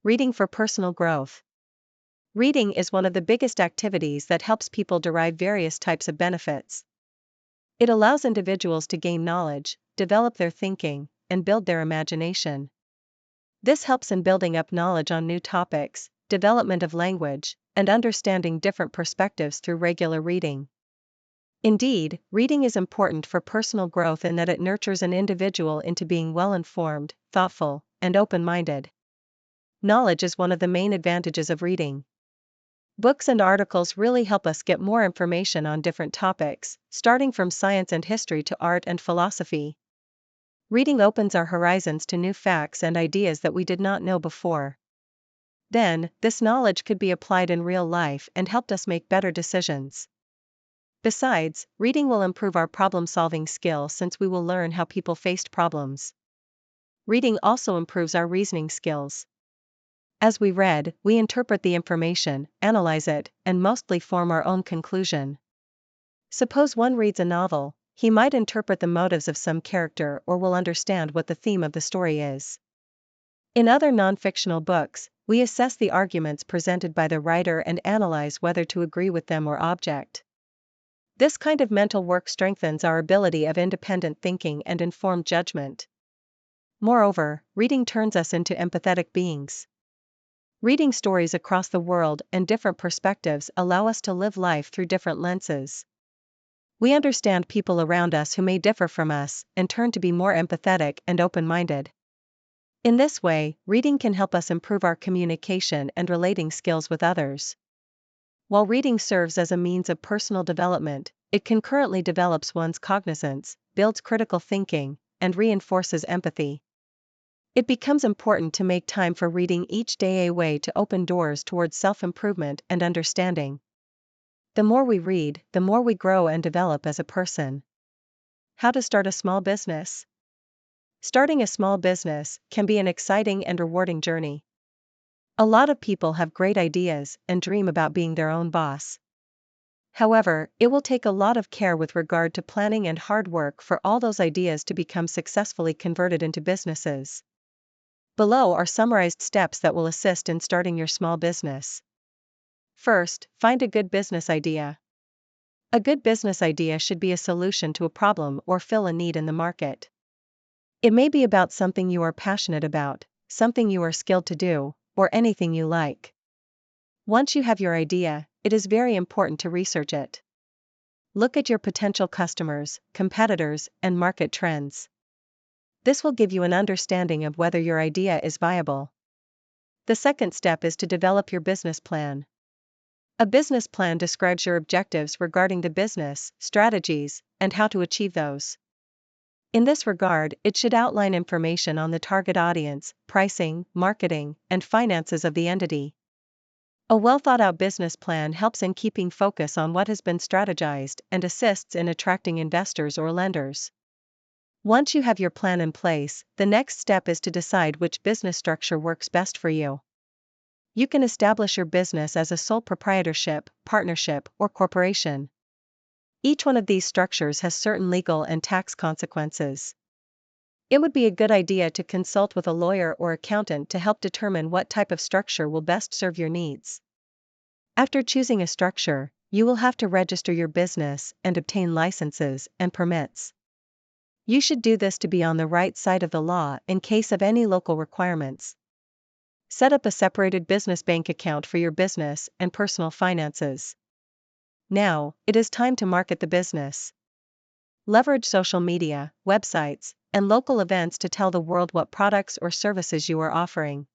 Reading for personal growth. Reading is one of the biggest activities that helps people derive various types of benefits. It allows individuals to gain knowledge, develop their thinking, and build their imagination. This helps in building up knowledge on new topics, development of language, and understanding different perspectives through regular reading. Indeed, reading is important for personal growth in that it nurtures an individual into being well-informed, thoughtful, and open-minded. Knowledge is one of the main advantages of reading. Books and articles really help us get more information on different topics, starting from science and history to art and philosophy. Reading opens our horizons to new facts and ideas that we did not know before. Then, this knowledge could be applied in real life and helped us make better decisions. Besides, reading will improve our problem-solving skill since we will learn how people faced problems. Reading also improves our reasoning skills. As we read, we interpret the information, analyze it, and mostly form our own conclusion. Suppose one reads a novel, he might interpret the motives of some character or will understand what the theme of the story is. In other non-fictional books, we assess the arguments presented by the writer and analyze whether to agree with them or object. This kind of mental work strengthens our ability of independent thinking and informed judgment. Moreover, reading turns us into empathetic beings. Reading stories across the world and different perspectives allow us to live life through different lenses. We understand people around us who may differ from us and turn to be more empathetic and open-minded. In this way, reading can help us improve our communication and relating skills with others. While reading serves as a means of personal development, it concurrently develops one's cognizance, builds critical thinking, and reinforces empathy. It becomes important to make time for reading each day, a way to open doors towards self-improvement and understanding. The more we read, the more we grow and develop as a person. How to start a small business? Starting a small business can be an exciting and rewarding journey. A lot of people have great ideas and dream about being their own boss. However, it will take a lot of care with regard to planning and hard work for all those ideas to become successfully converted into businesses. Below are summarized steps that will assist in starting your small business. First, find a good business idea. A good business idea should be a solution to a problem or fill a need in the market. It may be about something you are passionate about, something you are skilled to do, or anything you like. Once you have your idea, it is very important to research it. Look at your potential customers, competitors, and market trends. This will give you an understanding of whether your idea is viable. The second step is to develop your business plan. A business plan describes your objectives regarding the business, strategies, and how to achieve those. In this regard, it should outline information on the target audience, pricing, marketing, and finances of the entity. A well-thought-out business plan helps in keeping focus on what has been strategized and assists in attracting investors or lenders. Once you have your plan in place, the next step is to decide which business structure works best for you. You can establish your business as a sole proprietorship, partnership, or corporation. Each one of these structures has certain legal and tax consequences. It would be a good idea to consult with a lawyer or accountant to help determine what type of structure will best serve your needs. After choosing a structure, you will have to register your business and obtain licenses and permits. You should do this to be on the right side of the law in case of any local requirements. Set up a separated business bank account for your business and personal finances. Now, it is time to market the business. Leverage social media, websites, and local events to tell the world what products or services you are offering.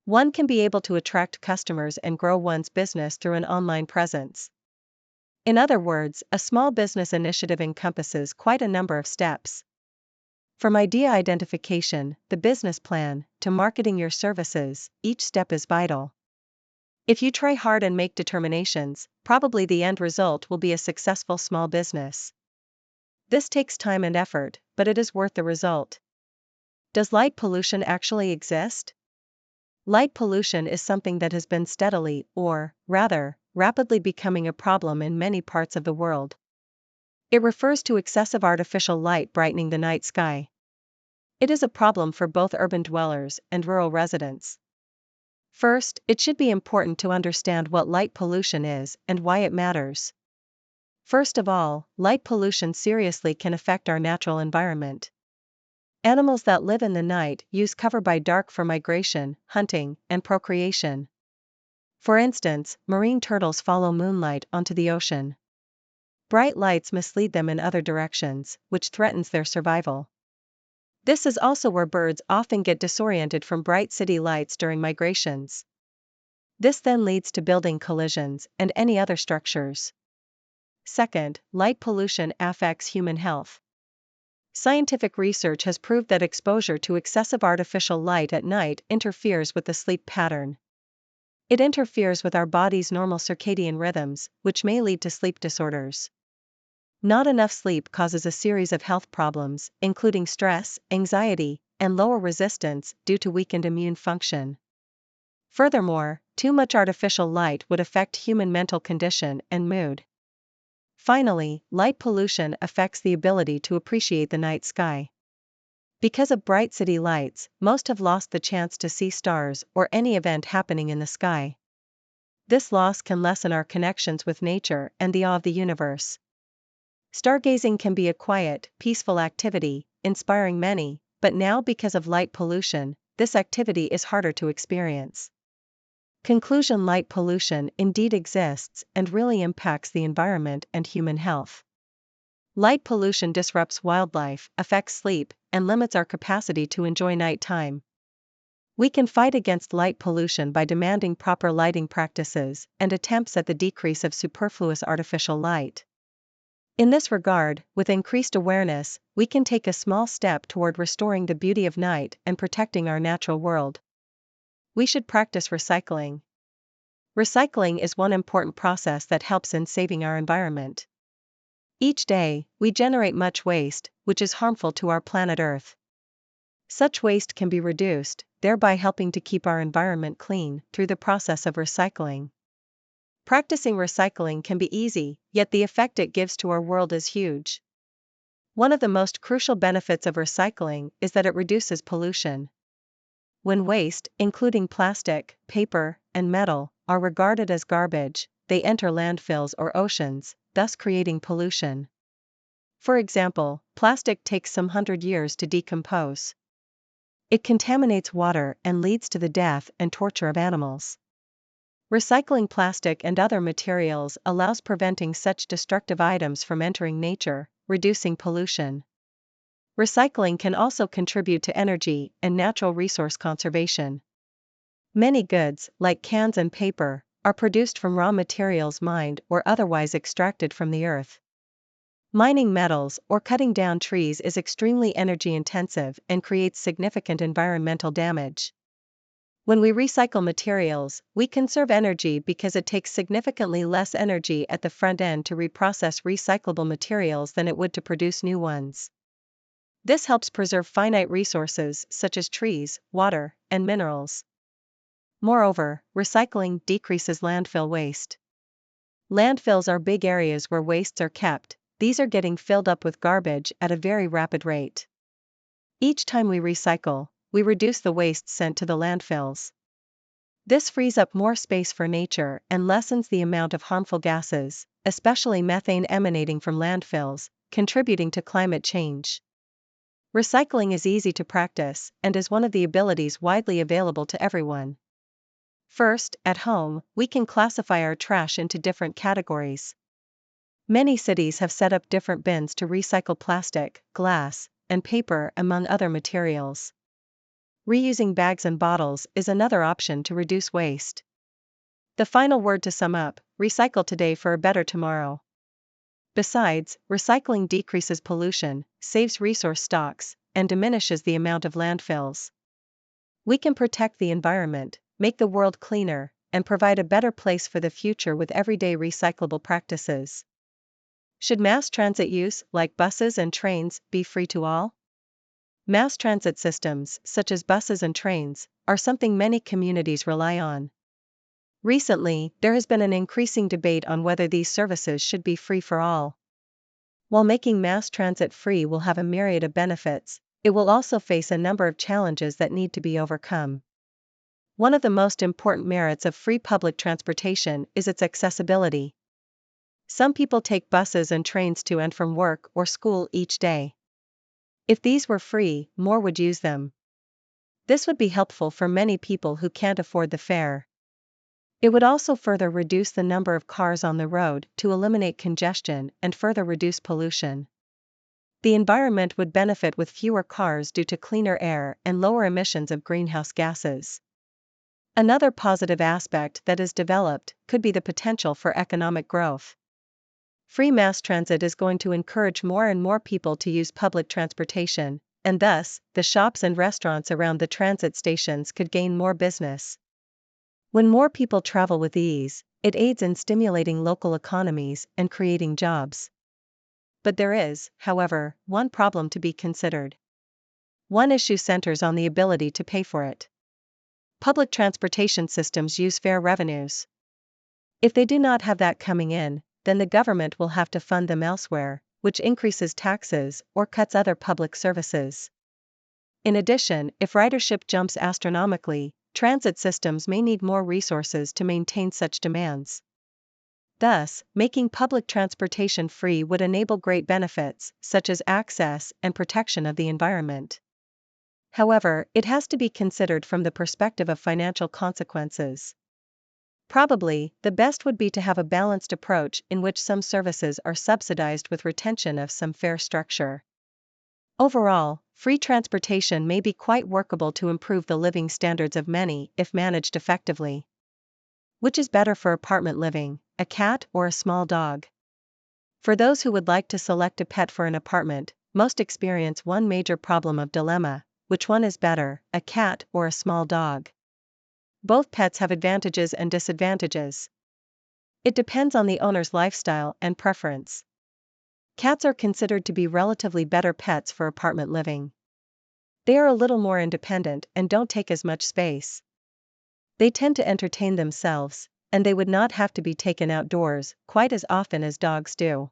One can be able to attract customers and grow one's business through an online presence. In other words, a small business initiative encompasses quite a number of steps. From idea identification, the business plan, to marketing your services, each step is vital. If you try hard and make determinations, probably the end result will be a successful small business. This takes time and effort, but it is worth the result. Does light pollution actually exist? Light pollution is something that has been steadily, or, rather, rapidly becoming a problem in many parts of the world. It refers to excessive artificial light brightening the night sky. It is a problem for both urban dwellers and rural residents. First, it should be important to understand what light pollution is and why it matters. First of all, light pollution seriously can affect our natural environment. Animals that live in the night use cover by dark for migration, hunting, and procreation. For instance, marine turtles follow moonlight onto the ocean. Bright lights mislead them in other directions, which threatens their survival. This is also where birds often get disoriented from bright city lights during migrations. This then leads to building collisions and any other structures. Second, light pollution affects human health. Scientific research has proved that exposure to excessive artificial light at night interferes with the sleep pattern. It interferes with our body's normal circadian rhythms, which may lead to sleep disorders. Not enough sleep causes a series of health problems, including stress, anxiety, and lower resistance due to weakened immune function. Furthermore, too much artificial light would affect human mental condition and mood. Finally, light pollution affects the ability to appreciate the night sky. Because of bright city lights, most have lost the chance to see stars or any event happening in the sky. This loss can lessen our connections with nature and the awe of the universe. Stargazing can be a quiet, peaceful activity, inspiring many, but now because of light pollution, this activity is harder to experience. Conclusion: light pollution indeed exists and really impacts the environment and human health. Light pollution disrupts wildlife, affects sleep, and limits our capacity to enjoy nighttime. We can fight against light pollution by demanding proper lighting practices and attempts at the decrease of superfluous artificial light. In this regard, with increased awareness, we can take a small step toward restoring the beauty of night and protecting our natural world. We should practice recycling. Recycling is one important process that helps in saving our environment. Each day, we generate much waste, which is harmful to our planet Earth. Such waste can be reduced, thereby helping to keep our environment clean through the process of recycling. Practicing recycling can be easy, yet the effect it gives to our world is huge. One of the most crucial benefits of recycling is that it reduces pollution. When waste, including plastic, paper, and metal, are regarded as garbage, they enter landfills or oceans, thus creating pollution. For example, plastic takes some 100 years to decompose. It contaminates water and leads to the death and torture of animals. Recycling plastic and other materials allows preventing such destructive items from entering nature, reducing pollution. Recycling can also contribute to energy and natural resource conservation. Many goods, like cans and paper, are produced from raw materials mined or otherwise extracted from the earth. Mining metals or cutting down trees is extremely energy-intensive and creates significant environmental damage. When we recycle materials, we conserve energy because it takes significantly less energy at the front end to reprocess recyclable materials than it would to produce new ones. This helps preserve finite resources such as trees, water, and minerals. Moreover, recycling decreases landfill waste. Landfills are big areas where wastes are kept. These are getting filled up with garbage at a very rapid rate. Each time we recycle, we reduce the waste sent to the landfills. This frees up more space for nature and lessens the amount of harmful gases, especially methane emanating from landfills, contributing to climate change. Recycling is easy to practice and is one of the abilities widely available to everyone. First, at home, we can classify our trash into different categories. Many cities have set up different bins to recycle plastic, glass, and paper among other materials. Reusing bags and bottles is another option to reduce waste. The final word to sum up: recycle today for a better tomorrow. Besides, recycling decreases pollution, saves resource stocks, and diminishes the amount of landfills. We can protect the environment, make the world cleaner, and provide a better place for the future with everyday recyclable practices. Should mass transit use, like buses and trains, be free to all? Mass transit systems, such as buses and trains, are something many communities rely on. Recently, there has been an increasing debate on whether these services should be free for all. While making mass transit free will have a myriad of benefits, it will also face a number of challenges that need to be overcome. One of the most important merits of free public transportation is its accessibility. Some people take buses and trains to and from work or school each day. If these were free, more would use them. This would be helpful for many people who can't afford the fare. It would also further reduce the number of cars on the road to eliminate congestion and further reduce pollution. The environment would benefit with fewer cars due to cleaner air and lower emissions of greenhouse gases. Another positive aspect that is developed could be the potential for economic growth. Free mass transit is going to encourage more and more people to use public transportation, and thus, the shops and restaurants around the transit stations could gain more business. When more people travel with ease, it aids in stimulating local economies and creating jobs. But there is, however, one problem to be considered. One issue centers on the ability to pay for it. Public transportation systems use fare revenues. If they do not have that coming in, then the government will have to fund them elsewhere, which increases taxes or cuts other public services. In addition, if ridership jumps astronomically, transit systems may need more resources to maintain such demands. Thus, making public transportation free would enable great benefits, such as access and protection of the environment. However, it has to be considered from the perspective of financial consequences. Probably, the best would be to have a balanced approach in which some services are subsidized with retention of some fare structure. Overall, free transportation may be quite workable to improve the living standards of many if managed effectively. Which is better for apartment living, a cat or a small dog? For those who would like to select a pet for an apartment, most experience one major problem of dilemma: which one is better, a cat or a small dog? Both pets have advantages and disadvantages. It depends on the owner's lifestyle and preference. Cats are considered to be relatively better pets for apartment living. They are a little more independent and don't take as much space. They tend to entertain themselves, and they would not have to be taken outdoors quite as often as dogs do.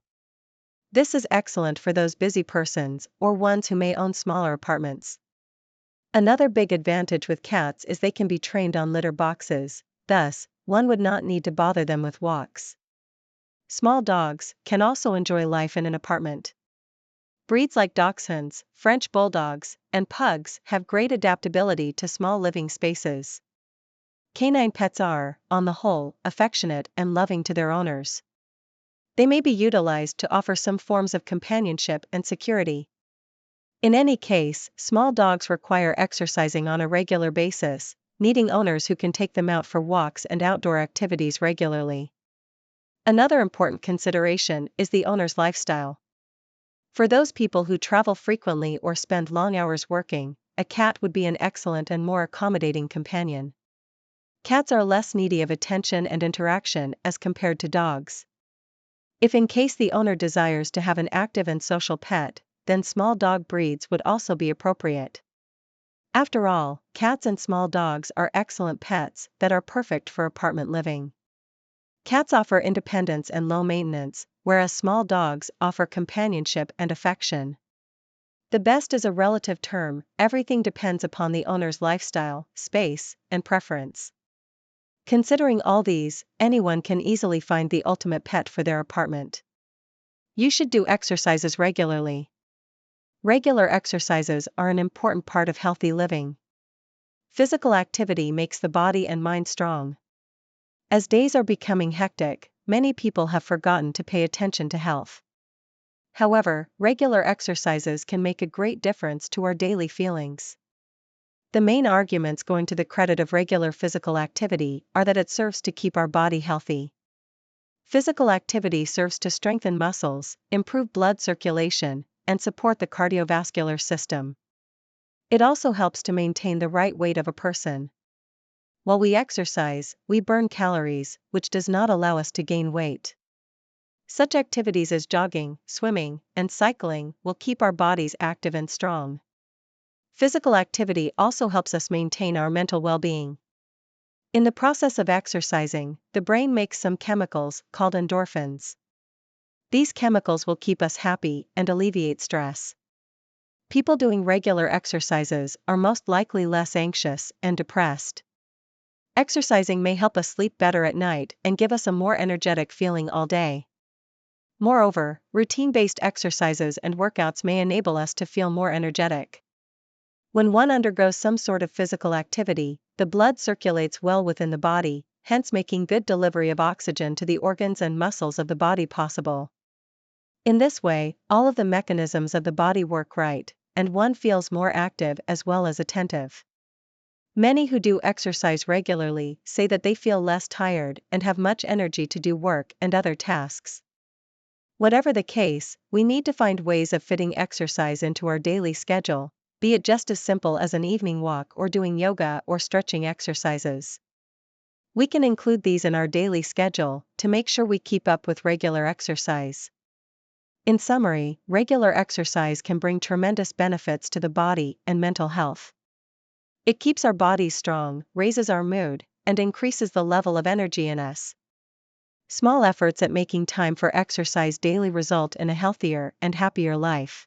This is excellent for those busy persons or ones who may own smaller apartments. Another big advantage with cats is they can be trained on litter boxes, thus, one would not need to bother them with walks. Small dogs can also enjoy life in an apartment. Breeds like Dachshunds, French Bulldogs, and Pugs have great adaptability to small living spaces. Canine pets are, on the whole, affectionate and loving to their owners. They may be utilized to offer some forms of companionship and security. In any case, small dogs require exercising on a regular basis, needing owners who can take them out for walks and outdoor activities regularly. Another important consideration is the owner's lifestyle. For those people who travel frequently or spend long hours working, a cat would be an excellent and more accommodating companion. Cats are less needy of attention and interaction as compared to dogs. If in case the owner desires to have an active and social pet, then small dog breeds would also be appropriate. After all, cats and small dogs are excellent pets that are perfect for apartment living. Cats offer independence and low maintenance, whereas small dogs offer companionship and affection. The best is a relative term, everything depends upon the owner's lifestyle, space, and preference. Considering all these, anyone can easily find the ultimate pet for their apartment. You should do exercises regularly. Regular exercises are an important part of healthy living. Physical activity makes the body and mind strong. As days are becoming hectic, many people have forgotten to pay attention to health. However, regular exercises can make a great difference to our daily feelings. The main arguments going to the credit of regular physical activity are that it serves to keep our body healthy. Physical activity serves to strengthen muscles, improve blood circulation, and support the cardiovascular system. It also helps to maintain the right weight of a person. While we exercise, we burn calories, which does not allow us to gain weight. Such activities as jogging, swimming, and cycling will keep our bodies active and strong. Physical activity also helps us maintain our mental well-being. In the process of exercising, the brain makes some chemicals called endorphins. These chemicals will keep us happy and alleviate stress. People doing regular exercises are most likely less anxious and depressed. Exercising may help us sleep better at night and give us a more energetic feeling all day. Moreover, routine-based exercises and workouts may enable us to feel more energetic. When one undergoes some sort of physical activity, the blood circulates well within the body, hence making good delivery of oxygen to the organs and muscles of the body possible. In this way, all of the mechanisms of the body work right, and one feels more active as well as attentive. Many who do exercise regularly say that they feel less tired and have much energy to do work and other tasks. Whatever the case, we need to find ways of fitting exercise into our daily schedule, be it just as simple as an evening walk or doing yoga or stretching exercises. We can include these in our daily schedule to make sure we keep up with regular exercise. In summary, regular exercise can bring tremendous benefits to the body and mental health. It keeps our bodies strong, raises our mood, and increases the level of energy in us. Small efforts at making time for exercise daily result in a healthier and happier life.